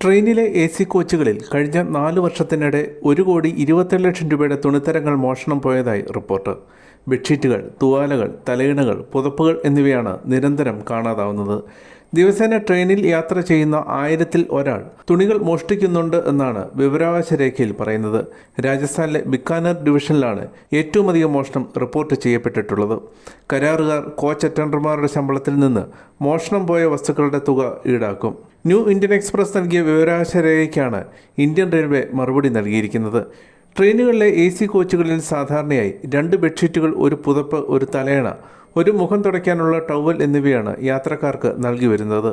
ട്രെയിനിലെ AC കോച്ചുകളിൽ കഴിഞ്ഞ 4 വർഷത്തിനിടെ 1,27,00,000 രൂപയുടെ തുണിത്തരങ്ങൾ മോഷണം പോയതായി റിപ്പോർട്ട്. ബെഡ്ഷീറ്റുകൾ, തുവാലകൾ, തലയിണകൾ, പുതപ്പുകൾ എന്നിവയാണ് നിരന്തരം കാണാതാവുന്നത്. ദിവസേന ട്രെയിനിൽ യാത്ര ചെയ്യുന്ന 1000-ൽ ഒരാൾ തുണികൾ മോഷ്ടിക്കുന്നുണ്ട് എന്നാണ് വിവരാവകാശ രേഖയിൽ പറയുന്നത്. രാജസ്ഥാനിലെ ബിക്കാനർ ഡിവിഷനിലാണ് ഏറ്റവും അധികം മോഷണം റിപ്പോർട്ട് ചെയ്യപ്പെട്ടിട്ടുള്ളത്. കരാറുകാർ കോച്ച് അറ്റൻഡർമാരുടെ ശമ്പളത്തിൽ നിന്ന് മോഷണം പോയ വസ്തുക്കളുടെ തുക ഈടാക്കും. ന്യൂ ഇന്ത്യൻ എക്സ്പ്രസ് നൽകിയ വിവരാവകാശ രേഖയ്ക്കാണ് ഇന്ത്യൻ റെയിൽവേ മറുപടി നൽകിയിരിക്കുന്നത്. ട്രെയിനുകളിലെ AC കോച്ചുകളിൽ സാധാരണയായി 2 ബെഡ്ഷീറ്റുകൾ, ഒരു പുതപ്പ്, ഒരു തലയണ, ഒരു മുഖം തുടയ്ക്കാനുള്ള ടവൽ എന്നിവയാണ് യാത്രക്കാർക്ക് നൽകി വരുന്നത്.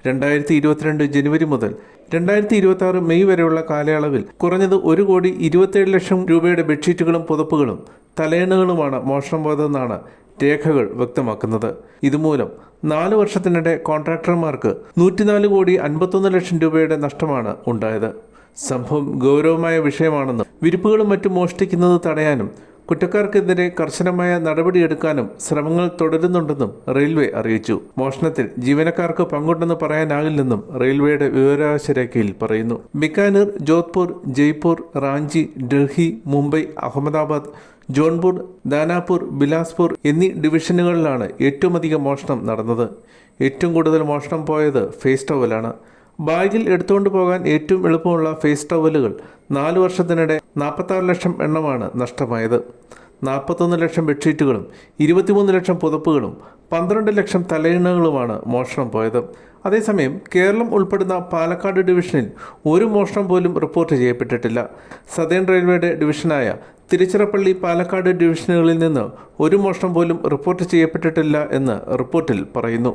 2022 ജനുവരി മുതൽ 2026 മെയ് വരെയുള്ള കാലയളവിൽ കുറഞ്ഞത് 1,27,00,000 രൂപയുടെ ബെഡ്ഷീറ്റുകളും പുതപ്പുകളും തലയണകളുമാണ് മോഷണം പോയതെന്നാണ് രേഖകൾ വ്യക്തമാക്കുന്നത്. ഇതുമൂലം 4 വർഷത്തിനിടെ കോൺട്രാക്ടർമാർക്ക് 104,51,00,000 രൂപയുടെ നഷ്ടമാണ് ഉണ്ടായത്. സംഭവം ഗൗരവമായ വിഷയമാണെന്നും വിരിപ്പുകളും മറ്റും മോഷ്ടിക്കുന്നത് തടയാനും കുറ്റക്കാർക്കെതിരെ കർശനമായ നടപടിയെടുക്കാനും ശ്രമങ്ങൾ തുടരുന്നുണ്ടെന്നും റെയിൽവേ അറിയിച്ചു. മോഷണത്തിൽ ജീവനക്കാർക്ക് പങ്കുണ്ടെന്ന് പറയാനാകില്ലെന്നും റെയിൽവേയുടെ വിവരാവകാശ രേഖയിൽ പറയുന്നു. ബിക്കാനീർ, ജോധ്പൂർ, ജയ്പൂർ, റാഞ്ചി, ഡൽഹി, മുംബൈ, അഹമ്മദാബാദ്, ജോൺപൂർ, ദാനാപൂർ, ബിലാസ്പൂർ എന്നീ ഡിവിഷനുകളിലാണ് ഏറ്റവും അധികം മോഷണം നടന്നത്. ഏറ്റവും കൂടുതൽ മോഷണം പോയത് ഫേസ് ടവലാണ്. ബാഗിൽ എടുത്തുകൊണ്ട് പോകാൻ ഏറ്റവും എളുപ്പമുള്ള ഫേസ് ടവലുകൾ 4 വർഷത്തിനിടെ 46 ലക്ഷം എണ്ണമാണ് നഷ്ടമായത്. 41 ലക്ഷം ബെഡ്ഷീറ്റുകളും 23 ലക്ഷം പുതപ്പുകളും 12 ലക്ഷം തലയിണകളുമാണ് മോഷണം പോയത്. അതേസമയം കേരളം ഉൾപ്പെടുന്ന പാലക്കാട് ഡിവിഷനിൽ ഒരു മോഷണം പോലും റിപ്പോർട്ട് ചെയ്യപ്പെട്ടിട്ടില്ല. സതേൺ റെയിൽവേയുടെ ഡിവിഷനായ തിരുച്ചിറപ്പള്ളി, പാലക്കാട് ഡിവിഷനുകളിൽ നിന്ന് ഒരു മോഷണം പോലും റിപ്പോർട്ട് ചെയ്യപ്പെട്ടിട്ടില്ല എന്ന് റിപ്പോർട്ടിൽ പറയുന്നു.